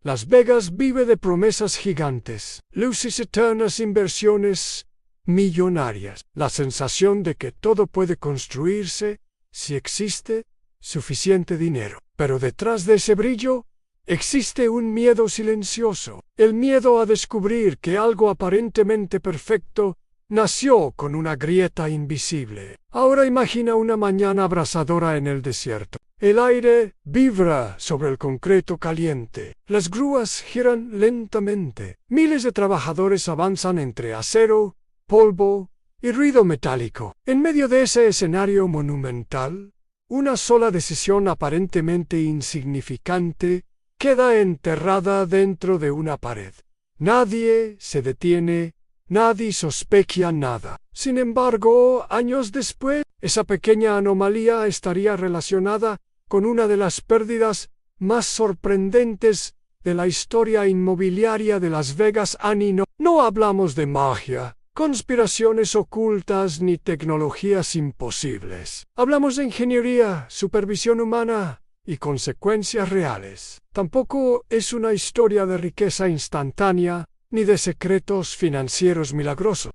Las Vegas vive de promesas gigantes, luces eternas, inversiones millonarias, la sensación de que todo puede construirse si existe suficiente dinero. Pero detrás de ese brillo existe un miedo silencioso, el miedo a descubrir que algo aparentemente perfecto nació con una grieta invisible. Ahora imagina una mañana abrasadora en el desierto. El aire vibra sobre el concreto caliente. Las grúas giran lentamente. Miles de trabajadores avanzan entre acero, polvo y ruido metálico. En medio de ese escenario monumental, una sola decisión aparentemente insignificante queda enterrada dentro de una pared. Nadie se detiene, nadie sospecha nada. Sin embargo, años después, esa pequeña anomalía estaría relacionada con una de las pérdidas más sorprendentes de la historia inmobiliaria de Las Vegas. No hablamos de magia, conspiraciones ocultas ni tecnologías imposibles. Hablamos de ingeniería, supervisión humana y consecuencias reales. Tampoco es una historia de riqueza instantánea ni de secretos financieros milagrosos.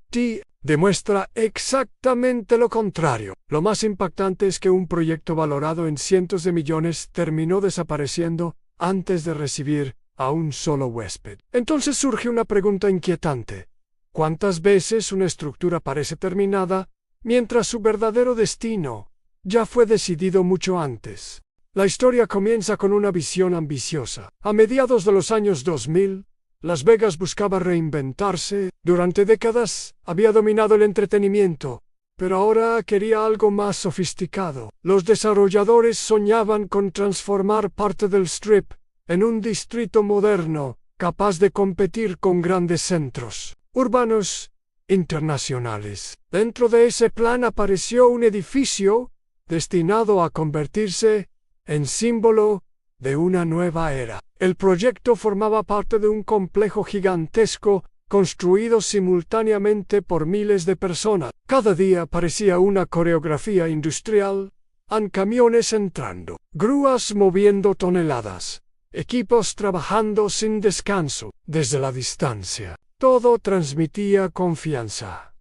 Demuestra exactamente lo contrario. Lo más impactante es que un proyecto valorado en cientos de millones terminó desapareciendo antes de recibir a un solo huésped. Entonces surge una pregunta inquietante. ¿Cuántas veces una estructura parece terminada mientras su verdadero destino ya fue decidido mucho antes? La historia comienza con una visión ambiciosa. A mediados de los años 2000, Las Vegas buscaba reinventarse. Durante décadas había dominado el entretenimiento, pero ahora quería algo más sofisticado. Los desarrolladores soñaban con transformar parte del Strip en un distrito moderno, capaz de competir con grandes centros urbanos internacionales. Dentro de ese plan apareció un edificio destinado a convertirse en símbolo de una nueva era. El proyecto formaba parte de un complejo gigantesco construido simultáneamente por miles de personas. Cada día parecía una coreografía industrial, camiones entrando, grúas moviendo toneladas, equipos trabajando sin descanso. Desde la distancia, todo transmitía confianza.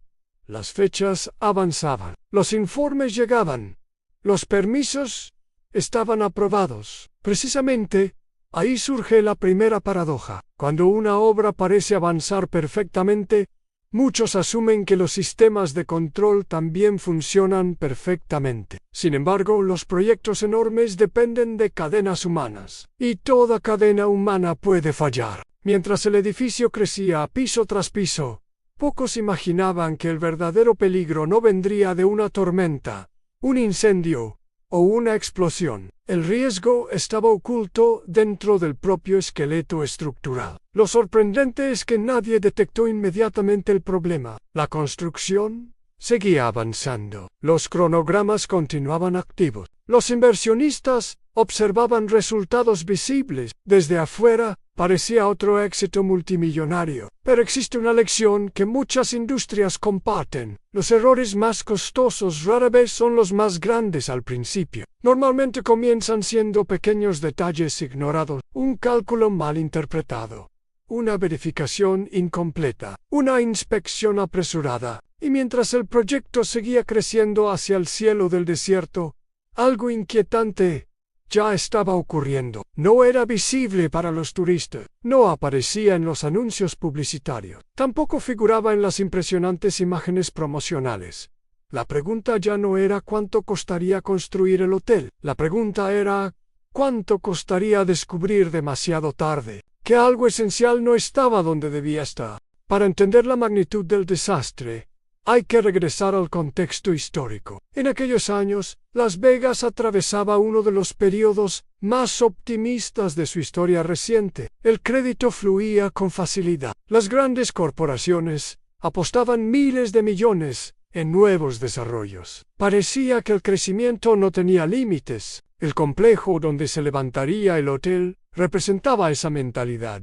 Las fechas avanzaban, los informes llegaban, los permisos estaban aprobados. Precisamente, ahí surge la primera paradoja. Cuando una obra parece avanzar perfectamente, muchos asumen que los sistemas de control también funcionan perfectamente. Sin embargo, los proyectos enormes dependen de cadenas humanas, y toda cadena humana puede fallar. Mientras el edificio crecía piso tras piso, pocos imaginaban que el verdadero peligro no vendría de una tormenta, un incendio o una explosión. El riesgo estaba oculto dentro del propio esqueleto estructural. Lo sorprendente es que nadie detectó inmediatamente el problema. La construcción seguía avanzando. Los cronogramas continuaban activos. Los inversionistas observaban resultados visibles. Desde afuera parecía otro éxito multimillonario. Pero existe una lección que muchas industrias comparten. Los errores más costosos rara vez son los más grandes al principio. Normalmente comienzan siendo pequeños detalles ignorados, un cálculo mal interpretado, una verificación incompleta, una inspección apresurada. Y mientras el proyecto seguía creciendo hacia el cielo del desierto, algo inquietante ya estaba ocurriendo. No era visible para los turistas, no aparecía en los anuncios publicitarios, tampoco figuraba en las impresionantes imágenes promocionales. La pregunta ya no era cuánto costaría construir el hotel, la pregunta era cuánto costaría descubrir demasiado tarde que algo esencial no estaba donde debía estar. Para entender la magnitud del desastre, hay que regresar al contexto histórico. En aquellos años, Las Vegas atravesaba uno de los periodos más optimistas de su historia reciente. El crédito fluía con facilidad. Las grandes corporaciones apostaban miles de millones en nuevos desarrollos. Parecía que el crecimiento no tenía límites. El complejo donde se levantaría el hotel representaba esa mentalidad.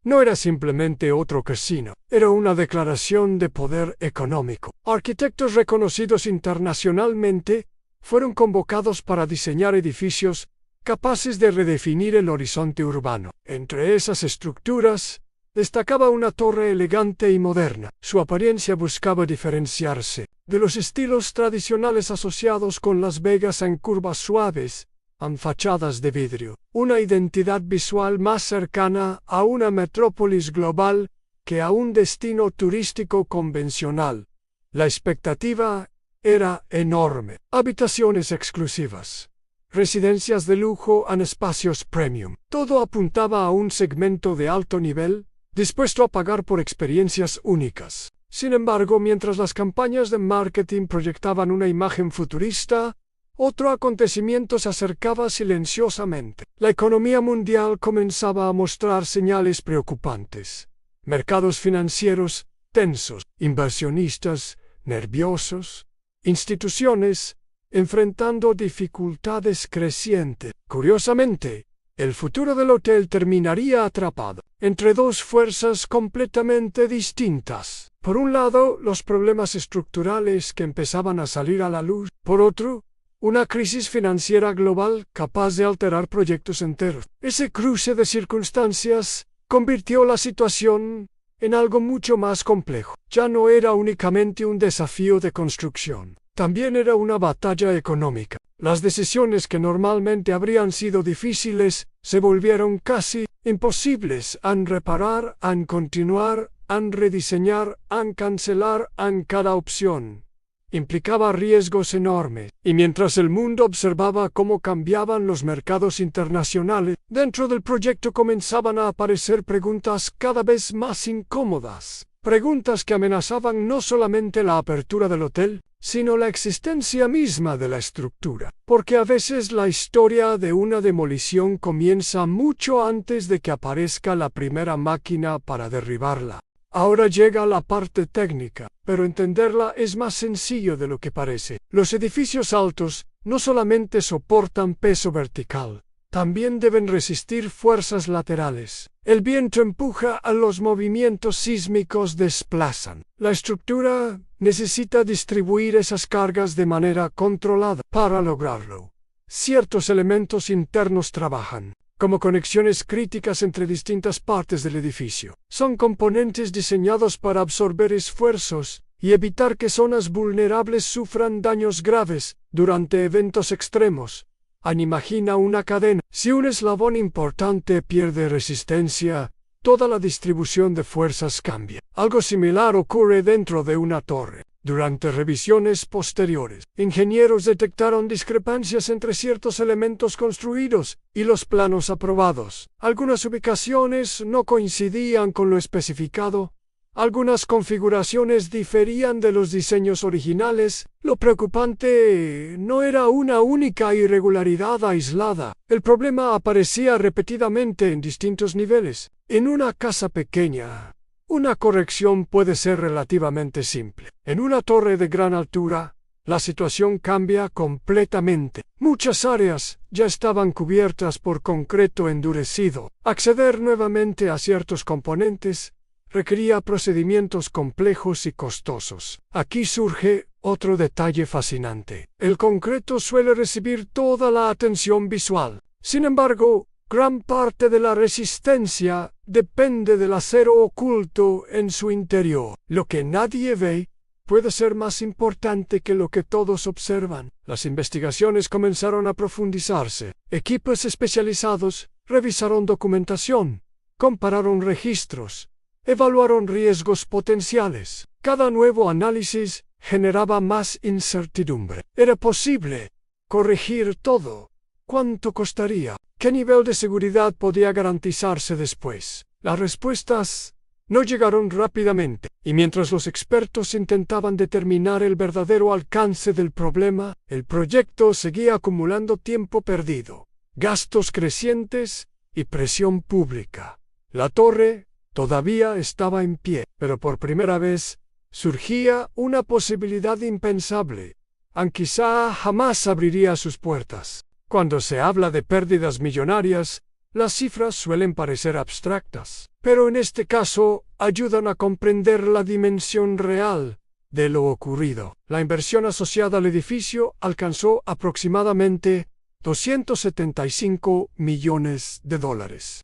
No era simplemente otro casino, era una declaración de poder económico. Arquitectos reconocidos internacionalmente fueron convocados para diseñar edificios capaces de redefinir el horizonte urbano. Entre esas estructuras, destacaba una torre elegante y moderna. Su apariencia buscaba diferenciarse de los estilos tradicionales asociados con Las Vegas en curvas suaves, en fachadas de vidrio. Una identidad visual más cercana a una metrópolis global que a un destino turístico convencional. La expectativa era enorme. Habitaciones exclusivas, residencias de lujo en espacios premium. Todo apuntaba a un segmento de alto nivel, dispuesto a pagar por experiencias únicas. Sin embargo, mientras las campañas de marketing proyectaban una imagen futurista, otro acontecimiento se acercaba silenciosamente. La economía mundial comenzaba a mostrar señales preocupantes. Mercados financieros tensos, inversionistas nerviosos, instituciones enfrentando dificultades crecientes. Curiosamente, el futuro del hotel terminaría atrapado entre dos fuerzas completamente distintas. Por un lado, los problemas estructurales que empezaban a salir a la luz. Por otro, una crisis financiera global capaz de alterar proyectos enteros. Ese cruce de circunstancias convirtió la situación en algo mucho más complejo. Ya no era únicamente un desafío de construcción, también era una batalla económica. Las decisiones que normalmente habrían sido difíciles se volvieron casi imposibles en reparar, en continuar, en rediseñar, en cancelar, en cada opción. Implicaba riesgos enormes, y mientras el mundo observaba cómo cambiaban los mercados internacionales, dentro del proyecto comenzaban a aparecer preguntas cada vez más incómodas. Preguntas que amenazaban no solamente la apertura del hotel, sino la existencia misma de la estructura. Porque a veces la historia de una demolición comienza mucho antes de que aparezca la primera máquina para derribarla. Ahora llega la parte técnica, pero entenderla es más sencillo de lo que parece. Los edificios altos no solamente soportan peso vertical, también deben resistir fuerzas laterales. El viento empuja a los movimientos sísmicos desplazan. La estructura necesita distribuir esas cargas de manera controlada. Para lograrlo, ciertos elementos internos trabajan como conexiones críticas entre distintas partes del edificio. Son componentes diseñados para absorber esfuerzos y evitar que zonas vulnerables sufran daños graves durante eventos extremos. Imagina una cadena. Si un eslabón importante pierde resistencia, toda la distribución de fuerzas cambia. Algo similar ocurre dentro de una torre. Durante revisiones posteriores, ingenieros detectaron discrepancias entre ciertos elementos construidos y los planos aprobados. Algunas ubicaciones no coincidían con lo especificado. Algunas configuraciones diferían de los diseños originales. Lo preocupante no era una única irregularidad aislada. El problema aparecía repetidamente en distintos niveles. En una casa pequeña, una corrección puede ser relativamente simple. En una torre de gran altura, la situación cambia completamente. Muchas áreas ya estaban cubiertas por concreto endurecido. Acceder nuevamente a ciertos componentes requería procedimientos complejos y costosos. Aquí surge otro detalle fascinante. El concreto suele recibir toda la atención visual. Sin embargo, gran parte de la resistencia depende del acero oculto en su interior. Lo que nadie ve puede ser más importante que lo que todos observan. Las investigaciones comenzaron a profundizarse. Equipos especializados revisaron documentación, compararon registros, evaluaron riesgos potenciales. Cada nuevo análisis generaba más incertidumbre. ¿Era posible corregir todo? ¿Cuánto costaría? ¿Qué nivel de seguridad podía garantizarse después? Las respuestas no llegaron rápidamente, y mientras los expertos intentaban determinar el verdadero alcance del problema, el proyecto seguía acumulando tiempo perdido, gastos crecientes y presión pública. La torre todavía estaba en pie, pero por primera vez surgía una posibilidad impensable, aunque quizá jamás abriría sus puertas. Cuando se habla de pérdidas millonarias, las cifras suelen parecer abstractas, pero en este caso ayudan a comprender la dimensión real de lo ocurrido. La inversión asociada al edificio alcanzó aproximadamente $275 millones.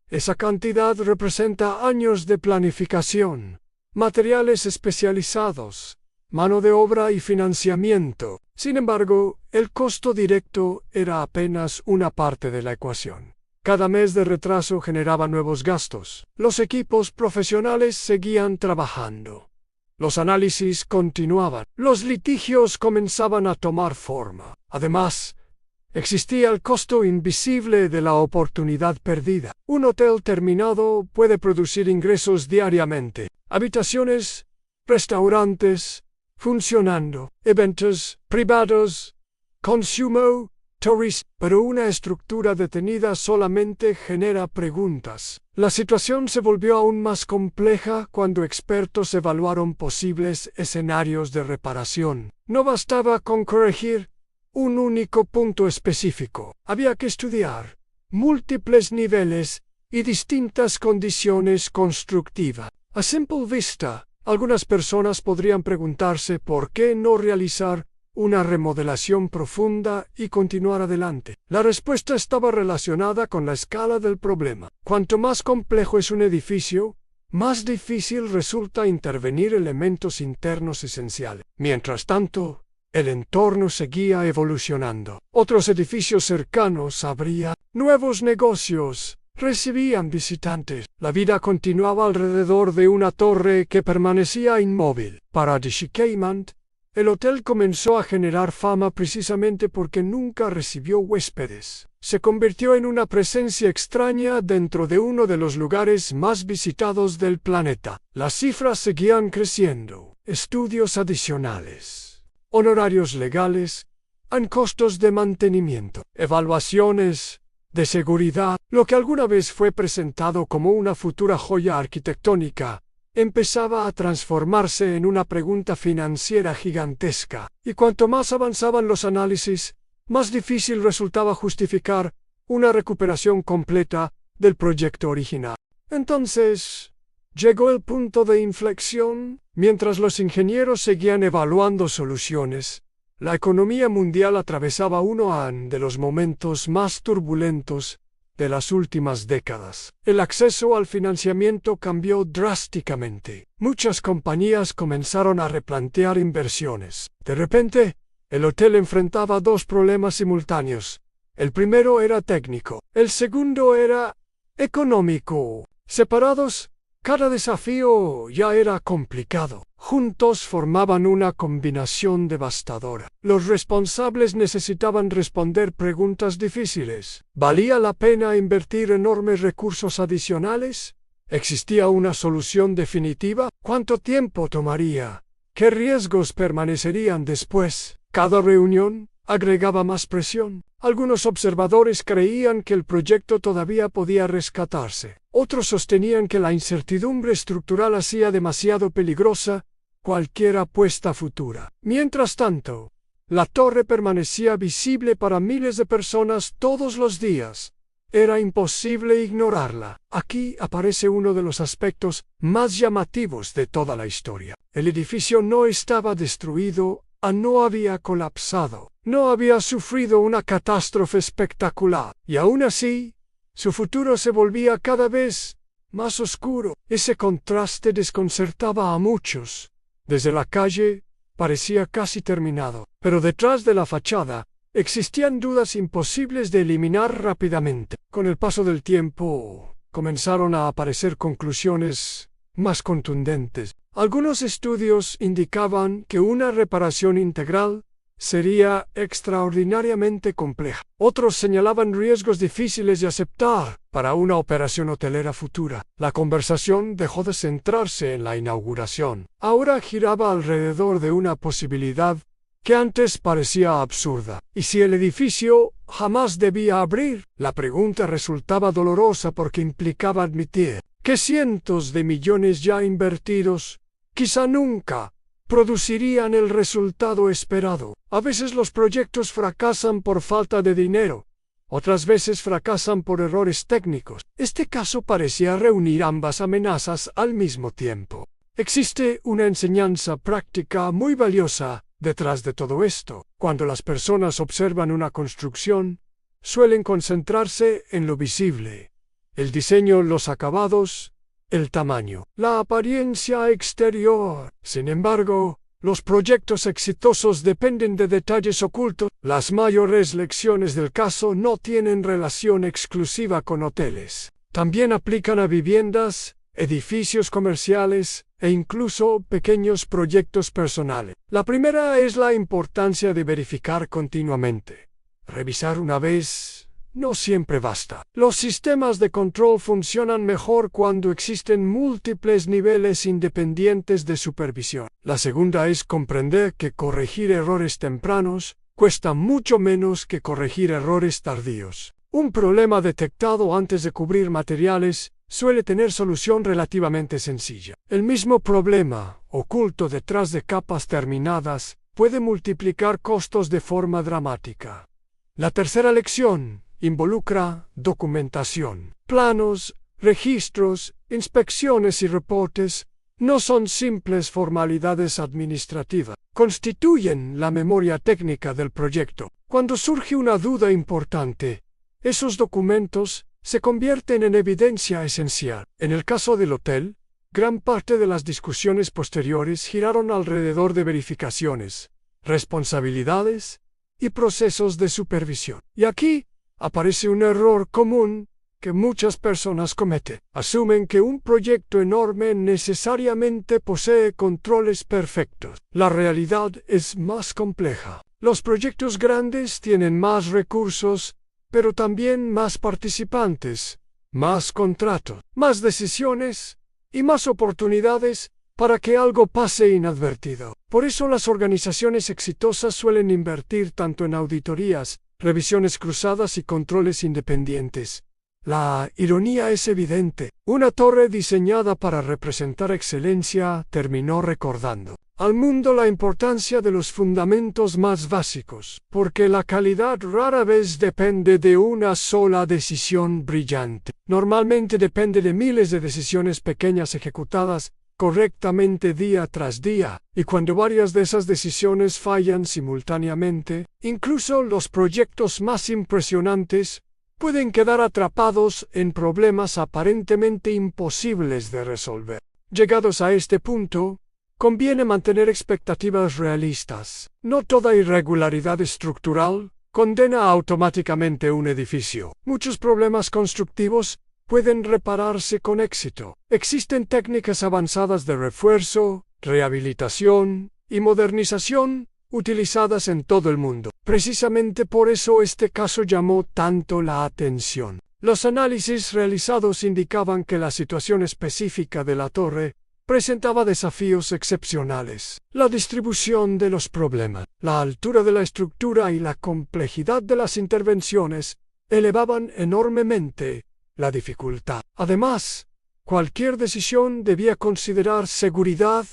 Esa cantidad representa años de planificación, materiales especializados, mano de obra y financiamiento. Sin embargo, el costo directo era apenas una parte de la ecuación. Cada mes de retraso generaba nuevos gastos. Los equipos profesionales seguían trabajando. Los análisis continuaban. Los litigios comenzaban a tomar forma. Además, existía el costo invisible de la oportunidad perdida. Un hotel terminado puede producir ingresos diariamente. Habitaciones, restaurantes, funcionando, eventos privados, consumo, turismo, pero una estructura detenida solamente genera preguntas. La situación se volvió aún más compleja cuando expertos evaluaron posibles escenarios de reparación. No bastaba con corregir un único punto específico. Había que estudiar múltiples niveles y distintas condiciones constructivas. A simple vista, algunas personas podrían preguntarse por qué no realizar una remodelación profunda y continuar adelante. La respuesta estaba relacionada con la escala del problema. Cuanto más complejo es un edificio, más difícil resulta intervenir elementos internos esenciales. Mientras tanto, el entorno seguía evolucionando. Otros edificios cercanos abrían nuevos negocios. Recibían visitantes. La vida continuaba alrededor de una torre que permanecía inmóvil. Para Dishikemant, el hotel comenzó a generar fama precisamente porque nunca recibió huéspedes. Se convirtió en una presencia extraña dentro de uno de los lugares más visitados del planeta. Las cifras seguían creciendo. Estudios adicionales, honorarios legales, costos de mantenimiento, evaluaciones de seguridad. Lo que alguna vez fue presentado como una futura joya arquitectónica empezaba a transformarse en una pregunta financiera gigantesca, y cuanto más avanzaban los análisis, más difícil resultaba justificar una recuperación completa del proyecto original. Entonces, llegó el punto de inflexión. Mientras los ingenieros seguían evaluando soluciones, la economía mundial atravesaba uno de los momentos más turbulentos de las últimas décadas. El acceso al financiamiento cambió drásticamente. Muchas compañías comenzaron a replantear inversiones. De repente, el hotel enfrentaba dos problemas simultáneos. El primero era técnico. El segundo era económico. Separados, cada desafío ya era complicado. Juntos formaban una combinación devastadora. Los responsables necesitaban responder preguntas difíciles. ¿Valía la pena invertir enormes recursos adicionales? ¿Existía una solución definitiva? ¿Cuánto tiempo tomaría? ¿Qué riesgos permanecerían después? Cada reunión agregaba más presión. Algunos observadores creían que el proyecto todavía podía rescatarse. Otros sostenían que la incertidumbre estructural hacía demasiado peligrosa cualquier apuesta futura. Mientras tanto, la torre permanecía visible para miles de personas todos los días. Era imposible ignorarla. Aquí aparece uno de los aspectos más llamativos de toda la historia. El edificio no estaba destruido, no había colapsado, no había sufrido una catástrofe espectacular, y aún así, su futuro se volvía cada vez más oscuro. Ese contraste desconcertaba a muchos. Desde la calle, parecía casi terminado, pero detrás de la fachada existían dudas imposibles de eliminar rápidamente. Con el paso del tiempo, comenzaron a aparecer conclusiones más contundentes. Algunos estudios indicaban que una reparación integral sería extraordinariamente compleja. Otros señalaban riesgos difíciles de aceptar para una operación hotelera futura. La conversación dejó de centrarse en la inauguración. Ahora giraba alrededor de una posibilidad que antes parecía absurda. ¿Y si el edificio jamás debía abrir? La pregunta resultaba dolorosa porque implicaba admitir que cientos de millones ya invertidos, quizá nunca, producirían el resultado esperado. A veces los proyectos fracasan por falta de dinero, otras veces fracasan por errores técnicos. Este caso parecía reunir ambas amenazas al mismo tiempo. Existe una enseñanza práctica muy valiosa detrás de todo esto. Cuando las personas observan una construcción, suelen concentrarse en lo visible: el diseño, los acabados, el tamaño, la apariencia exterior. Sin embargo, los proyectos exitosos dependen de detalles ocultos. Las mayores lecciones del caso no tienen relación exclusiva con hoteles. También aplican a viviendas, edificios comerciales e incluso pequeños proyectos personales. La primera es la importancia de verificar continuamente. Revisar una vez no siempre basta. Los sistemas de control funcionan mejor cuando existen múltiples niveles independientes de supervisión. La segunda es comprender que corregir errores tempranos cuesta mucho menos que corregir errores tardíos. Un problema detectado antes de cubrir materiales suele tener solución relativamente sencilla. El mismo problema, oculto detrás de capas terminadas, puede multiplicar costos de forma dramática. La tercera lección involucra documentación. Planos, registros, inspecciones y reportes no son simples formalidades administrativas. Constituyen la memoria técnica del proyecto. Cuando surge una duda importante, esos documentos se convierten en evidencia esencial. En el caso del hotel, gran parte de las discusiones posteriores giraron alrededor de verificaciones, responsabilidades y procesos de supervisión. Y aquí aparece un error común que muchas personas cometen. Asumen que un proyecto enorme necesariamente posee controles perfectos. La realidad es más compleja. Los proyectos grandes tienen más recursos, pero también más participantes, más contratos, más decisiones y más oportunidades para que algo pase inadvertido. Por eso las organizaciones exitosas suelen invertir tanto en auditorías, revisiones cruzadas y controles independientes. La ironía es evidente. Una torre diseñada para representar excelencia terminó recordando al mundo la importancia de los fundamentos más básicos, porque la calidad rara vez depende de una sola decisión brillante. Normalmente depende de miles de decisiones pequeñas ejecutadas correctamente día tras día, y cuando varias de esas decisiones fallan simultáneamente, incluso los proyectos más impresionantes pueden quedar atrapados en problemas aparentemente imposibles de resolver. Llegados a este punto, conviene mantener expectativas realistas. No toda irregularidad estructural condena automáticamente un edificio. Muchos problemas constructivos pueden repararse con éxito. Existen técnicas avanzadas de refuerzo, rehabilitación y modernización utilizadas en todo el mundo. Precisamente por eso este caso llamó tanto la atención. Los análisis realizados indicaban que la situación específica de la torre presentaba desafíos excepcionales. La distribución de los problemas, la altura de la estructura y la complejidad de las intervenciones elevaban enormemente la dificultad. Además, cualquier decisión debía considerar seguridad,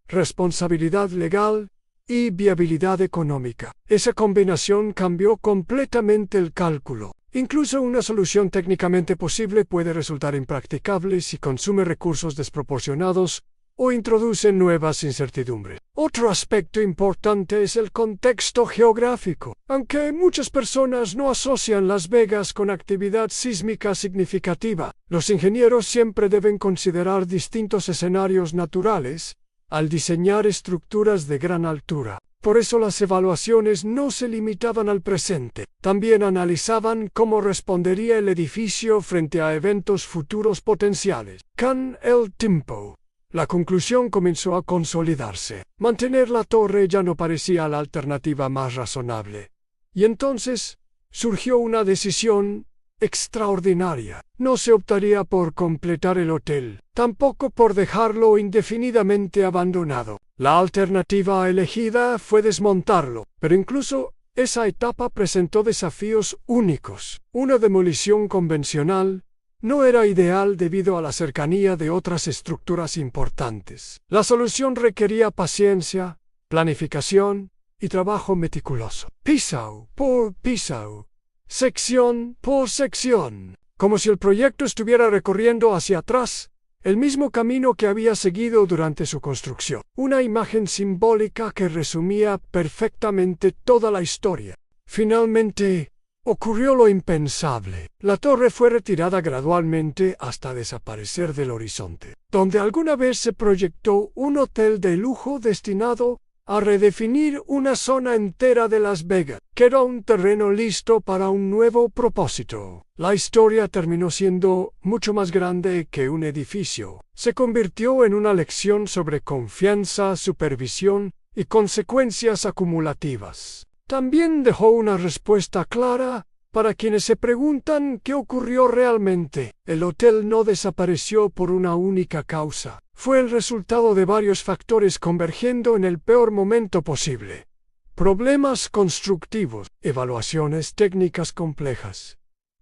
responsabilidad legal y viabilidad económica. Esa combinación cambió completamente el cálculo. Incluso una solución técnicamente posible puede resultar impracticable si consume recursos desproporcionados o introduce nuevas incertidumbres. Otro aspecto importante es el contexto geográfico. Aunque muchas personas no asocian Las Vegas con actividad sísmica significativa, los ingenieros siempre deben considerar distintos escenarios naturales al diseñar estructuras de gran altura. Por eso las evaluaciones no se limitaban al presente. También analizaban cómo respondería el edificio frente a eventos futuros potenciales. Con el tiempo, la conclusión comenzó a consolidarse. Mantener la torre ya no parecía la alternativa más razonable. Y entonces surgió una decisión extraordinaria. No se optaría por completar el hotel, tampoco por dejarlo indefinidamente abandonado. La alternativa elegida fue desmontarlo, pero incluso esa etapa presentó desafíos únicos. Una demolición convencional no era ideal debido a la cercanía de otras estructuras importantes. La solución requería paciencia, planificación y trabajo meticuloso. Piso por piso, sección por sección, como si el proyecto estuviera recorriendo hacia atrás el mismo camino que había seguido durante su construcción. Una imagen simbólica que resumía perfectamente toda la historia. Finalmente, ocurrió lo impensable. La torre fue retirada gradualmente hasta desaparecer del horizonte. Donde alguna vez se proyectó un hotel de lujo destinado a redefinir una zona entera de Las Vegas, quedó un terreno listo para un nuevo propósito. La historia terminó siendo mucho más grande que un edificio. Se convirtió en una lección sobre confianza, supervisión y consecuencias acumulativas. También dejó una respuesta clara para quienes se preguntan qué ocurrió realmente. El hotel no desapareció por una única causa. Fue el resultado de varios factores convergiendo en el peor momento posible. Problemas constructivos, evaluaciones técnicas complejas,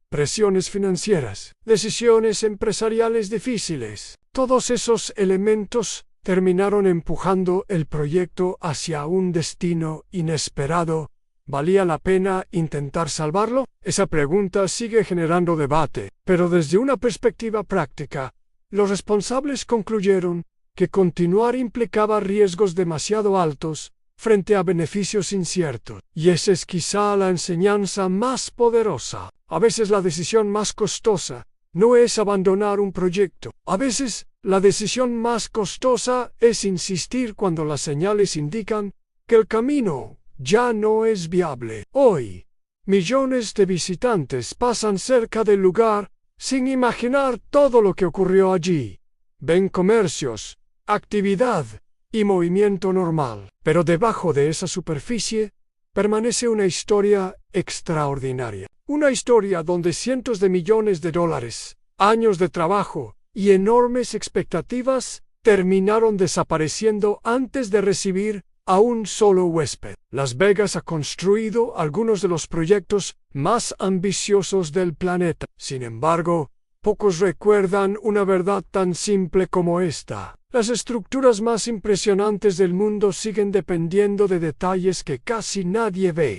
presiones financieras, decisiones empresariales difíciles. Todos esos elementos terminaron empujando el proyecto hacia un destino inesperado. ¿Valía la pena intentar salvarlo? Esa pregunta sigue generando debate, pero desde una perspectiva práctica, los responsables concluyeron que continuar implicaba riesgos demasiado altos frente a beneficios inciertos. Y esa es quizá la enseñanza más poderosa. A veces la decisión más costosa no es abandonar un proyecto. A veces la decisión más costosa es insistir cuando las señales indican que el camino ya no es viable. Hoy, millones de visitantes pasan cerca del lugar sin imaginar todo lo que ocurrió allí. Ven comercios, actividad y movimiento normal. Pero debajo de esa superficie permanece una historia extraordinaria. Una historia donde cientos de millones de dólares, años de trabajo y enormes expectativas terminaron desapareciendo antes de recibir a un solo huésped. Las Vegas ha construido algunos de los proyectos más ambiciosos del planeta. Sin embargo, pocos recuerdan una verdad tan simple como esta. Las estructuras más impresionantes del mundo siguen dependiendo de detalles que casi nadie ve.